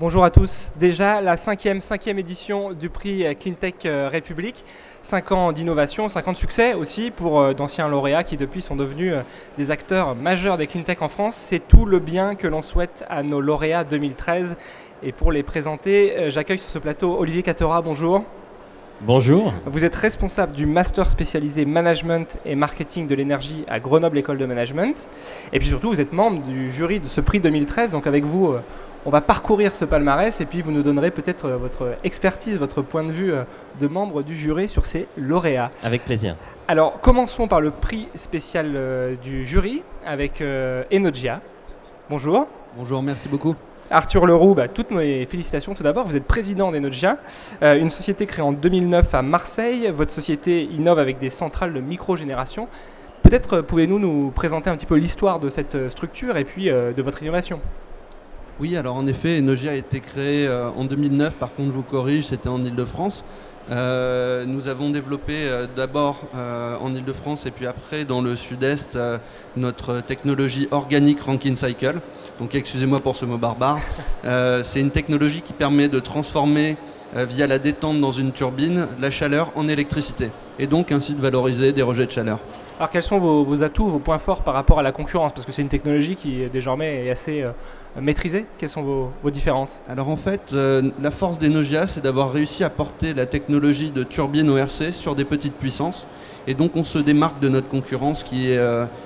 Bonjour à tous. Déjà la cinquième édition du prix Cleantech République. 5 ans d'innovation, 5 ans de succès aussi pour d'anciens lauréats qui depuis sont devenus des acteurs majeurs des Cleantech en France. C'est tout le bien que l'on souhaite à nos lauréats 2013. Et pour les présenter, j'accueille sur ce plateau Olivier Cattera. Bonjour. Bonjour. Vous êtes responsable du master spécialisé management et marketing de l'énergie à Grenoble École de Management. Et puis surtout, vous êtes membre du jury de ce prix 2013. Donc avec vous, on va parcourir ce palmarès et puis vous nous donnerez peut-être votre expertise, votre point de vue de membre du jury sur ces lauréats. Avec plaisir. Alors commençons par le prix spécial du jury avec Enogia. Bonjour. Bonjour, merci beaucoup. Arthur Leroux, toutes mes félicitations tout d'abord. Vous êtes président d'Enogia, une société créée en 2009 à Marseille. Votre société innove avec des centrales de microgénération. Peut-être pouvez-vous nous présenter un petit peu l'histoire de cette structure et puis de votre innovation. Oui, alors en effet, Enogia a été créé en 2009. Par contre, je vous corrige, c'était en Ile-de-France. Nous avons développé d'abord en Ile-de-France et puis après dans le sud-est notre technologie organique Rankine Cycle. Donc excusez-moi pour ce mot barbare. C'est une technologie qui permet de transformer via la détente dans une turbine la chaleur en électricité et donc ainsi de valoriser des rejets de chaleur. Alors quels sont vos atouts, vos points forts par rapport à la concurrence? Parce que c'est une technologie qui désormais est assez maîtrisée. Quelles sont vos différences? Alors en fait, la force d'Enogia, c'est d'avoir réussi à porter la technologie de turbine ORC sur des petites puissances. Et donc on se démarque de notre concurrence qui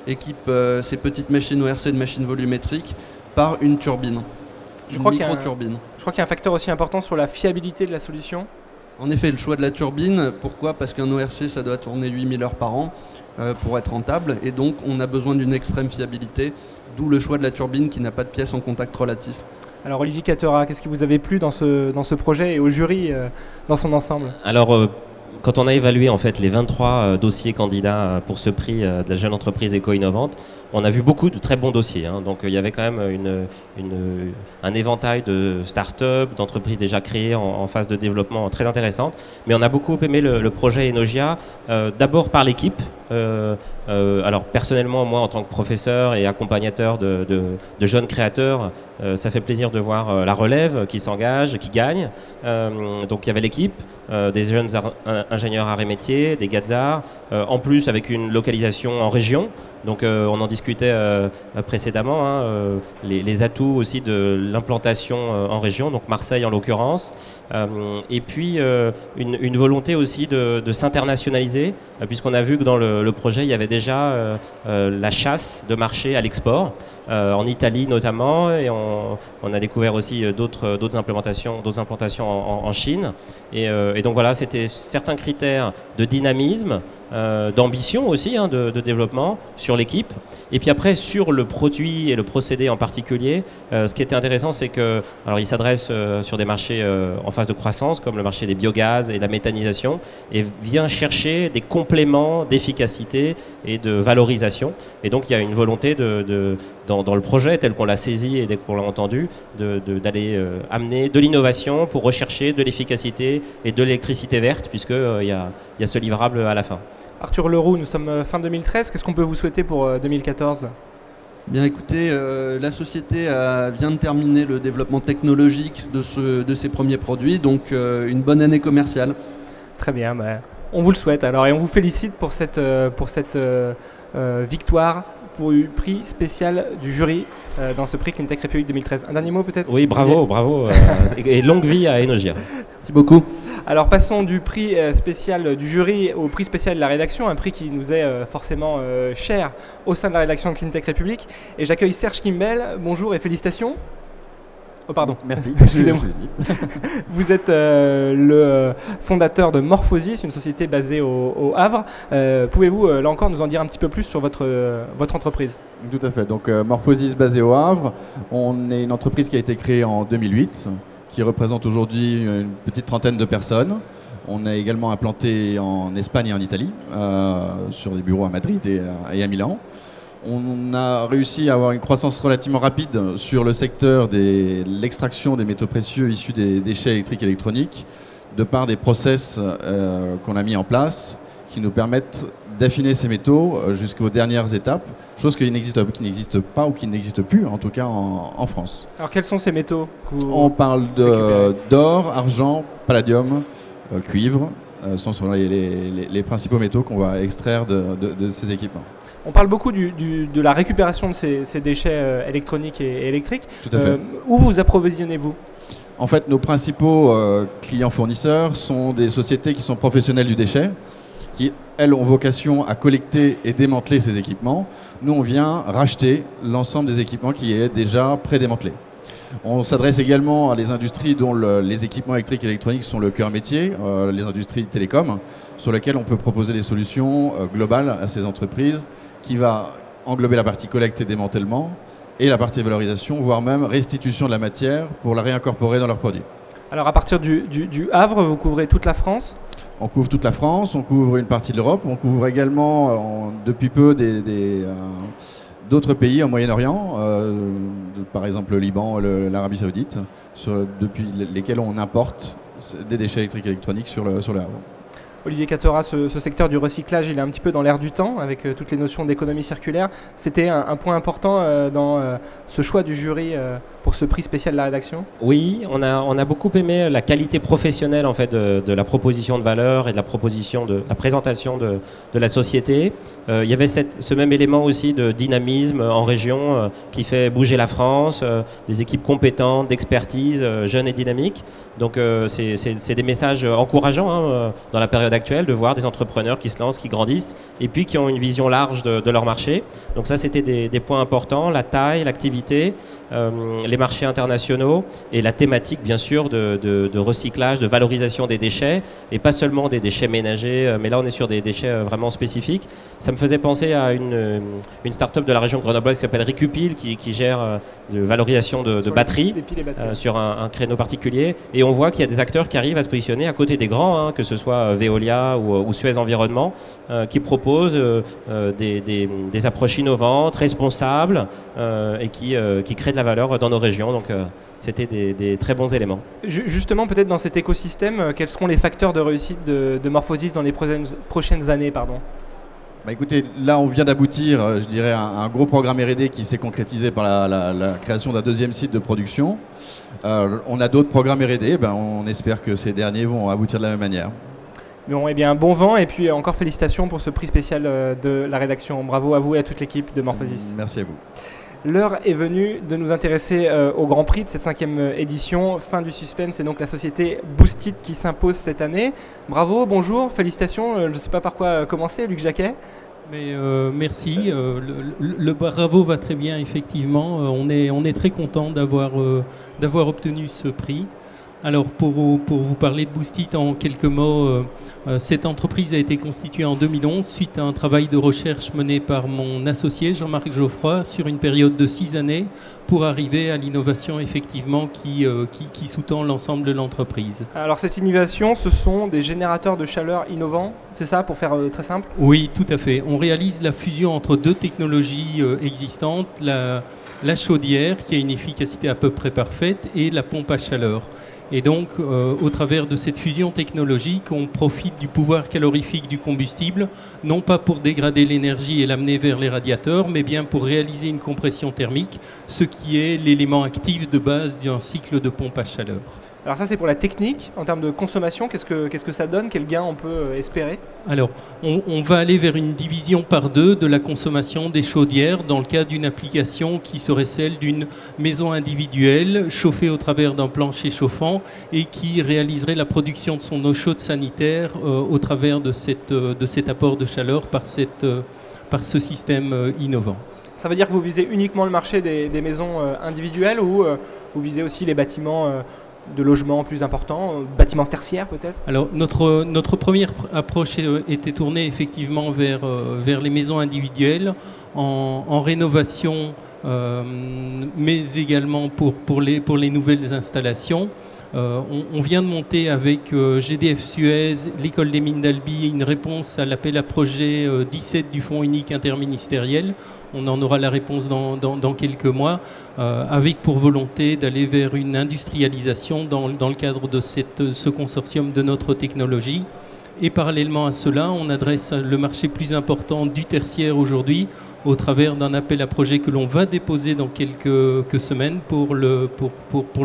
équipe ces petites machines ORC de machines volumétriques par une turbine, Je crois qu'il y a un facteur aussi important sur la fiabilité de la solution. En effet, le choix de la turbine, pourquoi? Parce qu'un ORC, ça doit tourner 8000 heures par an pour être rentable. Et donc, on a besoin d'une extrême fiabilité, d'où le choix de la turbine qui n'a pas de pièces en contact relatif. Alors Olivier Cattera, qu'est-ce qui vous avait plu dans ce projet et au jury dans son ensemble? Alors, quand on a évalué en fait les 23 dossiers candidats pour ce prix de la jeune entreprise éco-innovante, on a vu beaucoup de très bons dossiers. Donc il y avait quand même un éventail de start-up, d'entreprises déjà créées en phase de développement très intéressantes. Mais on a beaucoup aimé le projet Enogia, d'abord par l'équipe. Alors personnellement, moi en tant que professeur et accompagnateur de jeunes créateurs, ça fait plaisir de voir la relève qui s'engage, qui gagne. Donc il y avait l'équipe, des jeunes ingénieurs arts et métiers, des Gazards, en plus avec une localisation en région. Donc on en discutait précédemment, les atouts aussi de l'implantation en région, donc Marseille en l'occurrence, et puis une volonté aussi de s'internationaliser, puisqu'on a vu que dans le projet il y avait déjà la chasse de marché à l'export, en Italie notamment, et on a découvert aussi d'autres implantations en Chine, et donc voilà, c'était certains critères de dynamisme, d'ambition aussi, de développement sur l'équipe. Et puis après, sur le produit et le procédé en particulier, ce qui était intéressant, c'est que alors il s'adresse sur des marchés en phase de croissance, comme le marché des biogaz et la méthanisation, et vient chercher des compléments d'efficacité et de valorisation. Et donc il y a une volonté dans le projet, tel qu'on l'a saisi et dès qu'on l'a entendu, d'aller amener de l'innovation pour rechercher de l'efficacité et de l'électricité verte, puisqu'il y a ce livrable à la fin. Arthur Leroux, nous sommes fin 2013. Qu'est-ce qu'on peut vous souhaiter pour 2014 ? Bien écoutez, la société vient de terminer le développement technologique de ses premiers produits, donc une bonne année commerciale. Très bien, on vous le souhaite alors et on vous félicite pour cette victoire pour le prix spécial du jury dans ce prix Cleantech République 2013. Un dernier mot peut-être ? Oui, bravo et longue vie à Enogia. Merci beaucoup. Alors passons du prix spécial du jury au prix spécial de la rédaction, un prix qui nous est forcément cher au sein de la rédaction de Cleantech République. Et j'accueille Serge Kimbel, bonjour et félicitations. Oh pardon, merci. Excusez-moi. Vous êtes le fondateur de Morphosis, une société basée au Havre. Pouvez-vous là encore nous en dire un petit peu plus sur votre entreprise ? Tout à fait. Donc Morphosis basée au Havre. On est une entreprise qui a été créée en 2008, qui représente aujourd'hui une petite trentaine de personnes. On est également implanté en Espagne et en Italie, sur des bureaux à Madrid et à Milan. On a réussi à avoir une croissance relativement rapide sur le secteur de l'extraction des métaux précieux issus des déchets électriques et électroniques, de par des process qu'on a mis en place, qui nous permettent d'affiner ces métaux jusqu'aux dernières étapes, chose qui n'existe pas ou qui n'existe plus, en tout cas en France. Alors quels sont ces métaux que vous On parle d'or, argent, palladium, cuivre. Ce sont les principaux métaux qu'on va extraire de ces équipements. On parle beaucoup de la récupération de ces déchets électroniques et électriques. Tout à fait. Où vous approvisionnez-vous ? En fait, nos principaux clients fournisseurs sont des sociétés qui sont professionnelles du déchet, qui, elles, ont vocation à collecter et démanteler ces équipements. Nous, on vient racheter l'ensemble des équipements qui est déjà pré-démantelé. On s'adresse également à les industries dont les équipements électriques et électroniques sont le cœur métier, les industries télécom, sur lesquelles on peut proposer des solutions globales à ces entreprises qui va englober la partie collecte et démantèlement et la partie valorisation, voire même restitution de la matière pour la réincorporer dans leurs produits. Alors à partir du Havre, vous couvrez toute la France ? On couvre toute la France, on couvre une partie de l'Europe, on couvre également depuis peu d'autres pays au Moyen-Orient, par exemple le Liban, l'Arabie Saoudite, depuis lesquels on importe des déchets électriques et électroniques sur le Havre. Olivier Cattera, ce secteur du recyclage, il est un petit peu dans l'air du temps avec toutes les notions d'économie circulaire. C'était un point important dans ce choix du jury pour ce prix spécial de la rédaction ? Oui, on a beaucoup aimé la qualité professionnelle en fait, de la proposition de valeur et de la présentation de la société. Il y avait ce même élément aussi de dynamisme en région qui fait bouger la France, des équipes compétentes, d'expertise, jeunes et dynamiques. Donc c'est des messages encourageants dans la période actuelle de voir des entrepreneurs qui se lancent, qui grandissent et puis qui ont une vision large de leur marché. Donc ça, c'était des points importants, la taille, l'activité, les marchés internationaux et la thématique, bien sûr, de recyclage, de valorisation des déchets et pas seulement des déchets ménagers, mais là, on est sur des déchets vraiment spécifiques. Ça me faisait penser à une start-up de la région grenobloise qui s'appelle Recupil, qui gère de valorisation de batteries sur un créneau particulier. Et on voit qu'il y a des acteurs qui arrivent à se positionner à côté des grands, que ce soit Veolia ou Suez Environnement, qui proposent des approches innovantes, responsables et qui créent de la valeur dans nos régions. Donc c'était des très bons éléments. Justement, peut-être dans cet écosystème, quels seront les facteurs de réussite de Morphosis dans les prochaines années, Écoutez, là on vient d'aboutir, je dirais, à un gros programme R&D qui s'est concrétisé par la création d'un deuxième site de production. On a d'autres programmes R&D, on espère que ces derniers vont aboutir de la même manière. Bon, eh bien, bon vent et puis encore félicitations pour ce prix spécial de la rédaction. Bravo à vous et à toute l'équipe de Morphosis. Merci à vous. L'heure est venue de nous intéresser au Grand Prix de cette 5e édition. Fin du suspense, c'est donc la société Boostit qui s'impose cette année. Bravo, bonjour, félicitations. Je ne sais pas par quoi commencer, Luc Jacquet. Merci. Le bravo va très bien, effectivement. On est très content d'avoir obtenu ce prix. Alors pour vous parler de Boostit en quelques mots, cette entreprise a été constituée en 2011 suite à un travail de recherche mené par mon associé Jean-Marc Geoffroy sur une période de 6 années pour arriver à l'innovation effectivement qui sous-tend l'ensemble de l'entreprise. Alors cette innovation, ce sont des générateurs de chaleur innovants, c'est ça, pour faire très simple ? Oui, tout à fait. On réalise la fusion entre deux technologies existantes, la chaudière qui a une efficacité à peu près parfaite et la pompe à chaleur. Et donc, au travers de cette fusion technologique, on profite du pouvoir calorifique du combustible, non pas pour dégrader l'énergie et l'amener vers les radiateurs, mais bien pour réaliser une compression thermique, ce qui est l'élément actif de base d'un cycle de pompe à chaleur. Alors ça, c'est pour la technique. En termes de consommation, qu'est-ce que ça donne ? Quel gain on peut espérer ? Alors, on va aller vers une division par deux de la consommation des chaudières dans le cadre d'une application qui serait celle d'une maison individuelle chauffée au travers d'un plancher chauffant et qui réaliserait la production de son eau chaude sanitaire au travers de cet apport de chaleur par ce système innovant. Ça veut dire que vous visez uniquement le marché des maisons individuelles ou vous visez aussi les bâtiments de logements plus importants, bâtiments tertiaires peut-être ? Alors notre première approche était tournée effectivement vers les maisons individuelles en rénovation, mais également pour les nouvelles installations. On vient de monter avec GDF Suez, l'école des mines d'Albi, une réponse à l'appel à projet 17 du Fonds unique interministériel. On en aura la réponse dans quelques mois, avec pour volonté d'aller vers une industrialisation dans le cadre de ce consortium de notre technologie. Et parallèlement à cela, on adresse le marché plus important du tertiaire aujourd'hui au travers d'un appel à projet que l'on va déposer dans quelques semaines pour le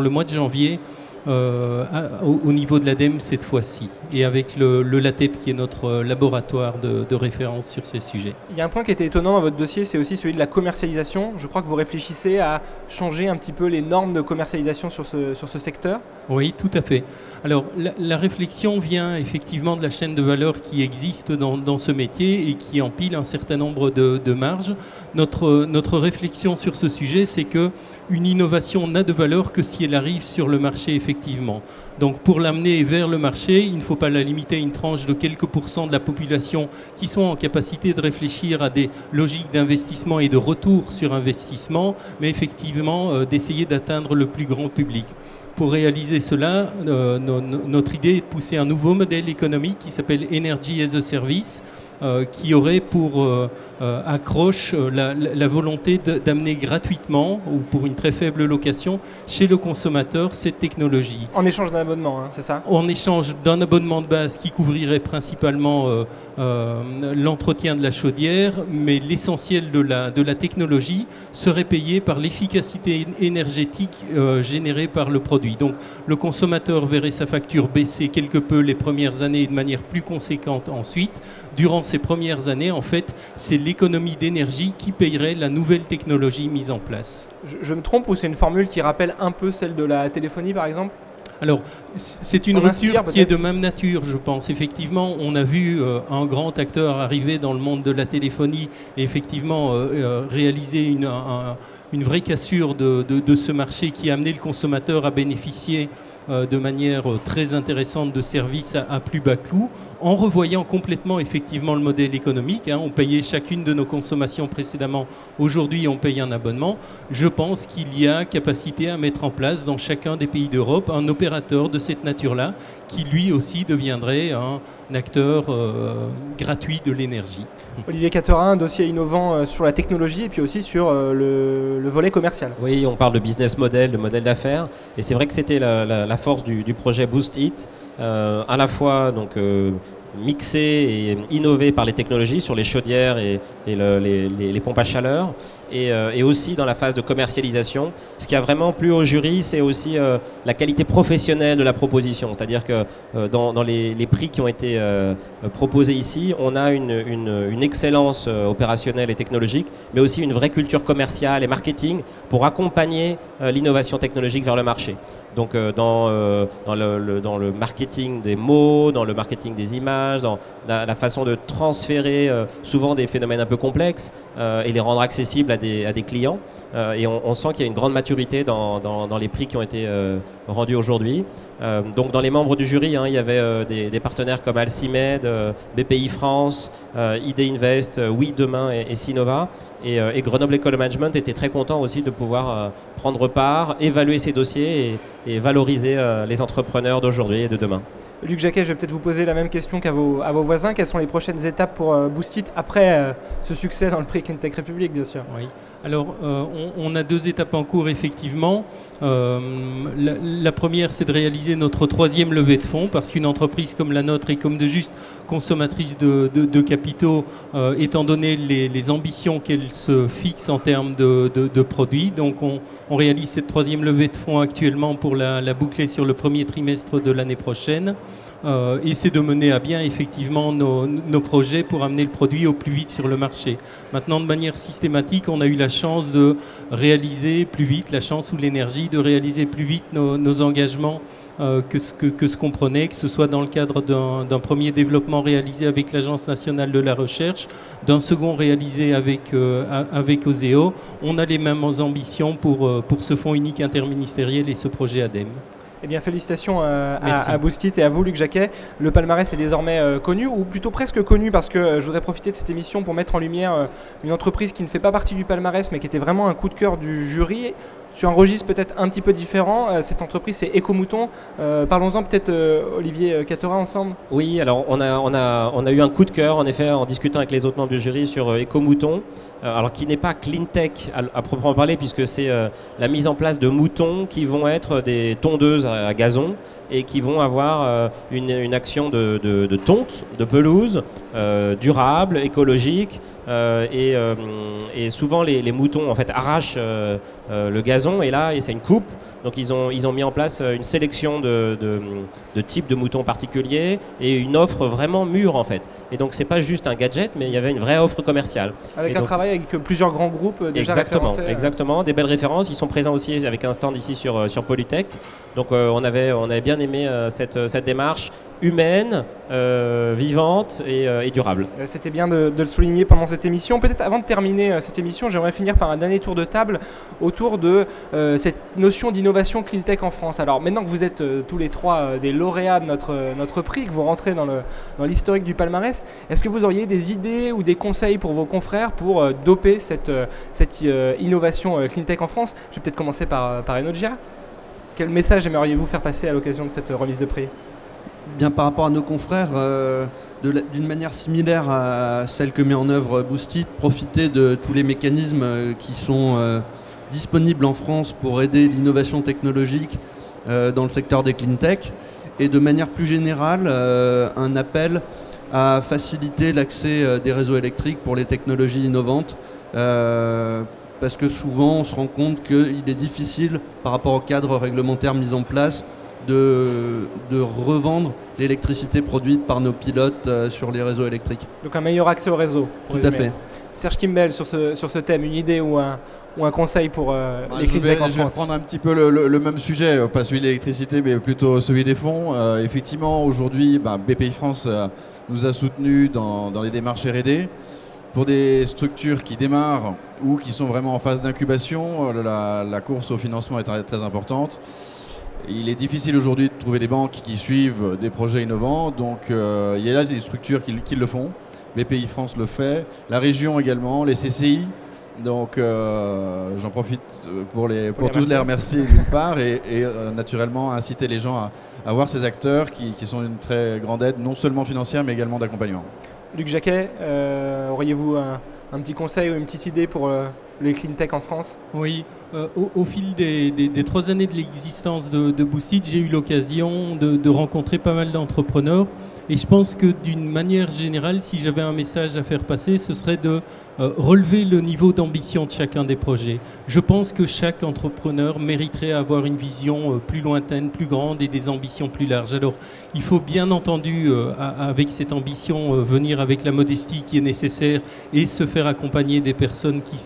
mois de janvier au niveau de l'ADEME cette fois-ci, et avec le LATEP qui est notre laboratoire de référence sur ces sujets. Il y a un point qui était étonnant dans votre dossier, c'est aussi celui de la commercialisation. Je crois que vous réfléchissez à changer un petit peu les normes de commercialisation sur ce secteur. Oui, tout à fait. Alors, la réflexion vient effectivement de la chaîne de valeur qui existe dans ce métier et qui empile un certain nombre de marges. Notre réflexion sur ce sujet, c'est qu'une innovation n'a de valeur que si elle arrive sur le marché effectivement. Donc, pour l'amener vers le marché, il ne faut pas la limiter à une tranche de quelques pourcents de la population qui sont en capacité de réfléchir à des logiques d'investissement et de retour sur investissement, mais effectivement d'essayer d'atteindre le plus grand public. Pour réaliser cela, notre idée est de pousser un nouveau modèle économique qui s'appelle Energy as a Service, qui aurait pour accroche la volonté d'amener gratuitement ou pour une très faible location chez le consommateur cette technologie. En échange d'un abonnement, hein, c'est ça? En échange d'un abonnement de base qui couvrirait principalement l'entretien de la chaudière, mais l'essentiel de la technologie serait payé par l'efficacité énergétique générée par le produit. Donc le consommateur verrait sa facture baisser quelque peu les premières années et de manière plus conséquente ensuite. Durant ces premières années, en fait, c'est l'économie d'énergie qui payerait la nouvelle technologie mise en place. Je me trompe ou c'est une formule qui rappelle un peu celle de la téléphonie par exemple? Alors, c'est une rupture qui est de même nature, je pense. Effectivement, on a vu un grand acteur arriver dans le monde de la téléphonie et effectivement réaliser une vraie cassure de ce marché qui a amené le consommateur à bénéficier de manière très intéressante de services à plus bas coût, en revoyant complètement effectivement le modèle économique. On payait chacune de nos consommations précédemment, aujourd'hui on paye un abonnement. Je pense qu'il y a capacité à mettre en place dans chacun des pays d'Europe un opérateur de cette nature-là qui lui aussi deviendrait un acteur gratuit de l'énergie. Olivier Catterin, un dossier innovant sur la technologie et puis aussi sur le volet commercial. Oui, on parle de business model, de modèle d'affaires, et c'est vrai que c'était la force du projet Boost It, à la fois donc mixé et innové par les technologies sur les chaudières et les pompes à chaleur, et aussi dans la phase de commercialisation. Ce qui a vraiment plu au jury, c'est aussi la qualité professionnelle de la proposition. C'est-à-dire que dans les prix qui ont été proposés ici, on a une excellence opérationnelle et technologique, mais aussi une vraie culture commerciale et marketing pour accompagner l'innovation technologique vers le marché. Donc dans le marketing des mots, dans le marketing des images, dans la façon de transférer souvent des phénomènes un peu complexes et les rendre accessibles à des clients. Et on sent qu'il y a une grande maturité dans les prix qui ont été rendus aujourd'hui. Donc dans les membres du jury, il y avait des partenaires comme Alcimed, BPI France, ID Invest, Oui Demain et Sinova. Et Grenoble École Management était très content aussi de pouvoir prendre part, évaluer ces dossiers et valoriser les entrepreneurs d'aujourd'hui et de demain. Luc Jacquet, je vais peut-être vous poser la même question qu'à vos voisins. Quelles sont les prochaines étapes pour Boost It après ce succès dans le prix Cleantech République, bien sûr? Oui. Alors, on a 2 étapes en cours, effectivement. La première, c'est de réaliser notre 3e levée de fonds, parce qu'une entreprise comme la nôtre est comme de juste consommatrice de capitaux, étant donné les ambitions qu'elle se fixe en termes de produits. Donc, on réalise cette 3e levée de fonds actuellement pour la boucler sur le 1er trimestre de l'année prochaine. Et c'est de mener à bien effectivement nos projets pour amener le produit au plus vite sur le marché. Maintenant, de manière systématique, on a eu la chance de réaliser plus vite, la chance ou l'énergie de réaliser plus vite nos engagements que ce qu'on prenait, que ce soit dans le cadre d'un premier développement réalisé avec l'Agence nationale de la recherche, d'un second réalisé avec Oseo. On a les mêmes ambitions pour ce fonds unique interministériel et ce projet ADEME. Eh bien, félicitations à Boost It et à vous, Luc Jacquet. Le palmarès est désormais connu, ou plutôt presque connu, parce que je voudrais profiter de cette émission pour mettre en lumière une entreprise qui ne fait pas partie du palmarès, mais qui était vraiment un coup de cœur du jury, sur un registre peut-être un petit peu différent. Cette entreprise, c'est Ecomouton. Parlons-en peut-être, Olivier Catterin, ensemble. Oui, alors on a eu un coup de cœur, en effet, en discutant avec les autres membres du jury sur Ecomouton. Alors qui n'est pas Cleantech à proprement parler, puisque c'est la mise en place de moutons qui vont être des tondeuses à gazon et qui vont avoir une action de tonte, de pelouse, durable, écologique. Et souvent les moutons en fait arrachent le gazon et là c'est une coupe. Donc ils ont mis en place une sélection de types de moutons particuliers et une offre vraiment mûre en fait. Et donc c'est pas juste un gadget, mais il y avait une vraie offre commerciale. Avec un travail avec plusieurs grands groupes déjà référencés. Exactement, des belles références. Ils sont présents aussi avec un stand ici sur Polytech. Donc on avait bien aimé cette démarche humaine, vivante et durable. C'était bien de le souligner pendant cette émission. Peut-être avant de terminer cette émission, j'aimerais finir par un dernier tour de table autour de cette notion d'innovation cleantech en France. Alors maintenant que vous êtes tous les trois des lauréats de notre prix, que vous rentrez dans l'historique du palmarès, est-ce que vous auriez des idées ou des conseils pour vos confrères pour doper cette innovation cleantech en France? Je vais peut-être commencer par Enogia. Quel message aimeriez-vous faire passer à l'occasion de cette remise de prix? Bien, par rapport à nos confrères, d'une manière similaire à celle que met en œuvre Boostit, profiter de tous les mécanismes qui sont disponibles en France pour aider l'innovation technologique dans le secteur des cleantech, et de manière plus générale, un appel à faciliter l'accès des réseaux électriques pour les technologies innovantes, parce que souvent on se rend compte qu'il est difficile, par rapport au cadre réglementaire mis en place, de revendre l'électricité produite par nos pilotes sur les réseaux électriques. Donc un meilleur accès au réseau. Tout à fait. Serge Kimbel, sur ce thème, une idée ou un conseil pour les cleantech en France? Je vais reprendre un petit peu le même sujet, pas celui de l'électricité, mais plutôt celui des fonds. Effectivement, aujourd'hui, Bpifrance nous a soutenus dans les démarches R&D. Pour des structures qui démarrent ou qui sont vraiment en phase d'incubation, la course au financement est très importante. Il est difficile aujourd'hui de trouver des banques qui suivent des projets innovants, donc il y a là des structures qui le font. Bpifrance le fait, la région également, les CCI. Donc j'en profite pour tous les remercier d'une part et naturellement inciter les gens à voir ces acteurs qui sont une très grande aide, non seulement financière mais également d'accompagnement. Luc Jacquet, auriez-vous un petit conseil ou une petite idée pour les cleantech en France? Oui, au fil des 3 années de l'existence de Boostit, j'ai eu l'occasion de rencontrer pas mal d'entrepreneurs. Et je pense que d'une manière générale, si j'avais un message à faire passer, ce serait de relever le niveau d'ambition de chacun des projets. Je pense que chaque entrepreneur mériterait avoir une vision plus lointaine, plus grande et des ambitions plus larges. Alors, il faut bien entendu, avec cette ambition, venir avec la modestie qui est nécessaire et se faire accompagner des personnes qui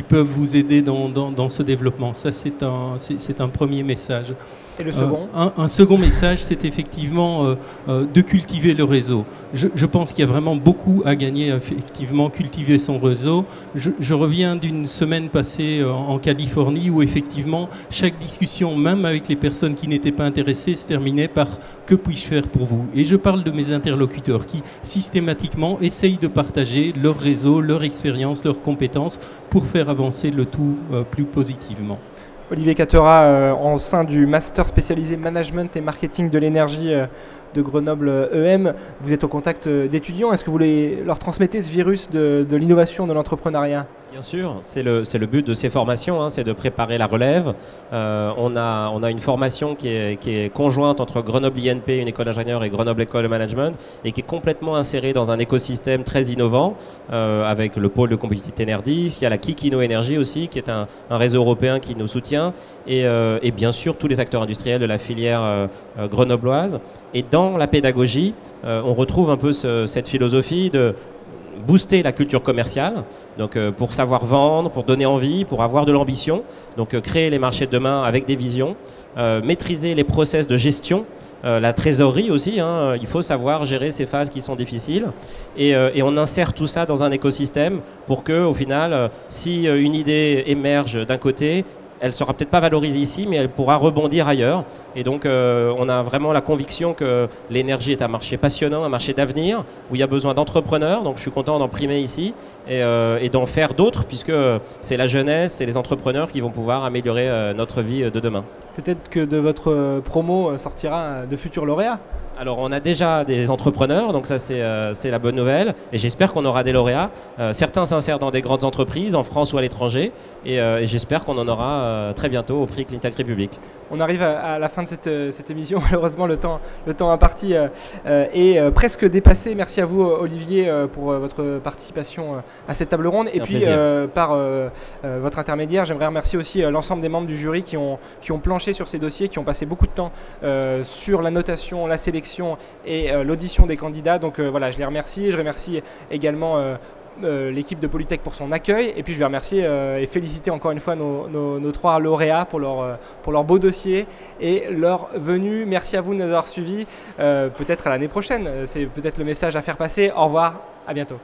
peuvent vous aider dans ce développement. Ça, c'est un premier message. Et le second un second message, c'est effectivement de cultiver le réseau. Je pense qu'il y a vraiment beaucoup à gagner à effectivement cultiver son réseau. Je reviens d'une semaine passée en Californie où effectivement chaque discussion, même avec les personnes qui n'étaient pas intéressées, se terminait par « que puis-je faire pour vous ?» Et je parle de mes interlocuteurs qui systématiquement essayent de partager leur réseau, leur expérience, leurs compétences pour faire avancer le tout plus positivement. Olivier Catera, en sein du master spécialisé management et marketing de l'énergie de Grenoble EM, vous êtes au contact d'étudiants. Est-ce que vous leur transmettez ce virus de l'innovation, de l'entrepreneuriat? Bien sûr, c'est le but de ces formations, hein, c'est de préparer la relève. On a une formation qui est conjointe entre Grenoble INP, une école d'ingénieur, et Grenoble École de Management, et qui est complètement insérée dans un écosystème très innovant, avec le pôle de compétitivité Nerdis. Il y a la Kikino Énergie aussi, qui est un réseau européen qui nous soutient, et bien sûr tous les acteurs industriels de la filière grenobloise. Et dans la pédagogie, on retrouve un peu cette philosophie de booster la culture commerciale, donc pour savoir vendre, pour donner envie, pour avoir de l'ambition, donc créer les marchés de demain avec des visions, maîtriser les process de gestion, la trésorerie aussi, hein, il faut savoir gérer ces phases qui sont difficiles, et on insère tout ça dans un écosystème pour que, au final, si une idée émerge d'un côté, elle ne sera peut-être pas valorisée ici, mais elle pourra rebondir ailleurs. Et donc, on a vraiment la conviction que l'énergie est un marché passionnant, un marché d'avenir, où il y a besoin d'entrepreneurs. Donc, je suis content d'en primer ici et d'en faire d'autres, puisque c'est la jeunesse, c'est les entrepreneurs qui vont pouvoir améliorer notre vie de demain. Peut-être que de votre promo sortira de futurs lauréats. Alors on a déjà des entrepreneurs, donc ça c'est la bonne nouvelle, et j'espère qu'on aura des lauréats. Certains s'insèrent dans des grandes entreprises, en France ou à l'étranger, et j'espère qu'on en aura très bientôt au prix Cleantech République. On arrive à la fin de cette émission, malheureusement le temps imparti est presque dépassé. Merci à vous Olivier pour votre participation à cette table ronde, et puis par votre intermédiaire, j'aimerais remercier aussi l'ensemble des membres du jury qui ont planché sur ces dossiers, qui ont passé beaucoup de temps sur la notation, la sélection et l'audition des candidats. Donc voilà, je les remercie. Je remercie également l'équipe de Polytech pour son accueil, et puis je vais remercier et féliciter encore une fois nos 3 lauréats pour leur beau dossier et leur venue. Merci à vous de nous avoir suivis, peut-être à l'année prochaine, c'est peut-être le message à faire passer. Au revoir, à bientôt.